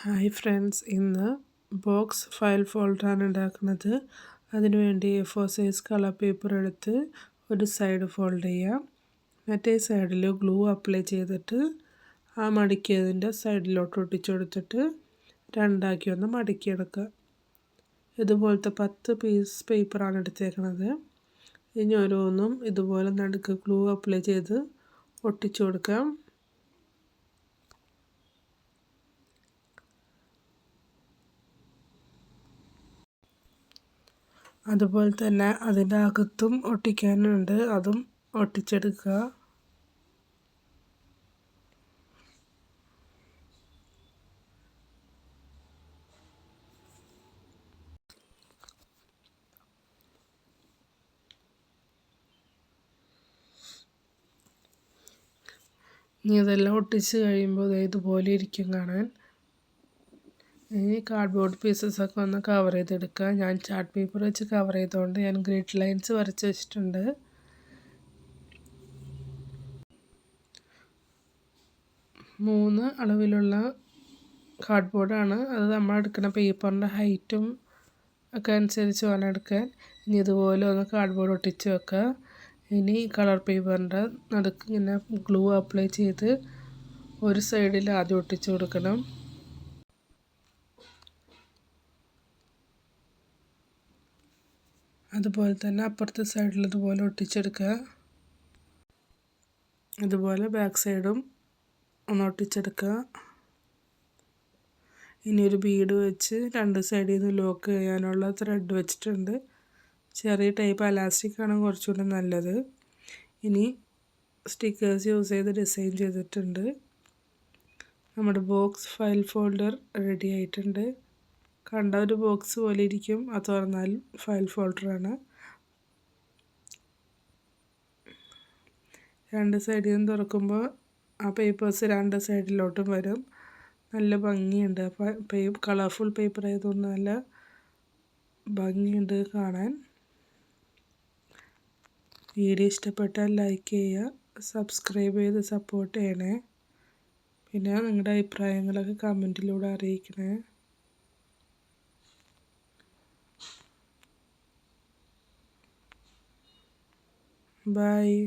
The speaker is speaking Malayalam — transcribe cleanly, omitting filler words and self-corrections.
ഹായ് ഫ്രണ്ട്സ്, ഇന്ന് ബോക്സ് ഫയൽ ഫോൾഡറാണ് ഉണ്ടാക്കുന്നത്. അതിനുവേണ്ടി A4 സൈസ് കളർ പേപ്പർ എടുത്ത് ഒരു സൈഡ് ഫോൾഡ് ചെയ്യാം. മറ്റേ സൈഡിൽ ഗ്ലൂ അപ്ലൈ ചെയ്തിട്ട് ആ മടക്കിയതിൻ്റെ സൈഡിലോട്ട് ഒട്ടിച്ചു കൊടുത്തിട്ട് രണ്ടാക്കി ഒന്ന് മടക്കിയെടുക്കുക. ഇതുപോലത്തെ 10 പീസ് പേപ്പറാണ് എടുത്തേക്കുന്നത്. ഇനി ഓരോന്നും ഇതുപോലെ നടുക്ക് ഗ്ലൂ അപ്ലൈ ചെയ്ത് ഒട്ടിച്ചു കൊടുക്കാം. അതുപോലെ തന്നെ അതിൻ്റെ അകത്തും ഒട്ടിക്കാനുണ്ട്, അതും ഒട്ടിച്ചെടുക്കുക. ഇനി ഇതെല്ലാം ഒട്ടിച്ച് കഴിയുമ്പോൾ ഇതുപോലെ ഇരിക്കും കാണാൻ. ഇനി കാർഡ്ബോർഡ് പീസസൊക്കെ ഒന്ന് കവർ ചെയ്തെടുക്കുക. ഞാൻ ചാർട്ട് പേപ്പർ വെച്ച് കവർ ചെയ്തുകൊണ്ട് ഞാൻ ഗ്രിഡ് ലൈൻസ് വരച്ച് വെച്ചിട്ടുണ്ട്. മൂന്ന് അളവിലുള്ള കാർഡ്ബോർഡാണ്. അത് നമ്മൾ എടുക്കുന്ന പേപ്പറിൻ്റെ ഹൈറ്റും ഒക്കെ അനുസരിച്ച് വേണം എടുക്കാൻ. ഇനി ഇതുപോലെ ഒന്ന് കാർഡ്ബോർഡ് ഒട്ടിച്ച് വെക്കുക. ഇനി കളർ പേപ്പറിൻ്റെ നടുക്ക് ഇങ്ങനെ ഗ്ലൂ അപ്ലൈ ചെയ്ത് ഒരു സൈഡിൽ ആദ്യം ഒട്ടിച്ച് കൊടുക്കണം. അതുപോലെ തന്നെ അപ്പുറത്തെ സൈഡിൽ ഇതുപോലെ ഒട്ടിച്ചെടുക്കുക. ഇതുപോലെ ബാക്ക് സൈഡും ഒന്ന് ഒട്ടിച്ചെടുക്കുക. ഇനി ഒരു ബീഡ് വെച്ച് രണ്ട് സൈഡിൽ നിന്ന് ലോക്ക് ചെയ്യാനുള്ള ത്രെഡ് വെച്ചിട്ടുണ്ട്. ചെറിയ ടൈപ്പ് അലാസ്റ്റിക് ആണ് കുറച്ചുകൂടി നല്ലത്. ഇനി സ്റ്റിക്കേഴ്സ് യൂസ് ചെയ്ത് ഡിസൈൻ ചെയ്തിട്ടുണ്ട്. നമ്മുടെ ബോക്സ് ഫയൽ ഫോൾഡർ റെഡി ആയിട്ടുണ്ട്. കണ്ട ഒരു ബോക്സ് പോലെ ഇരിക്കും, അത് തുറന്നാൽ ഫയൽ ഫോൾഡറാണ്. രണ്ട് സൈഡിൽ നിന്ന് തുറക്കുമ്പോൾ ആ പേപ്പേഴ്സ് രണ്ട് സൈഡിലോട്ടും വരും. നല്ല ഭംഗിയുണ്ട്. കളർഫുൾ പേപ്പർ ആയതുകൊണ്ട് നല്ല ഭംഗിയുണ്ട് കാണാൻ. വീഡിയോ ഇഷ്ടപ്പെട്ടാൽ ലൈക്ക് ചെയ്യുക, സബ്സ്ക്രൈബ് ചെയ്ത് സപ്പോർട്ട് ചെയ്യണേ. പിന്നെ നിങ്ങളുടെ അഭിപ്രായങ്ങളൊക്കെ കമൻറ്റിലൂടെ അറിയിക്കണേ. Bye.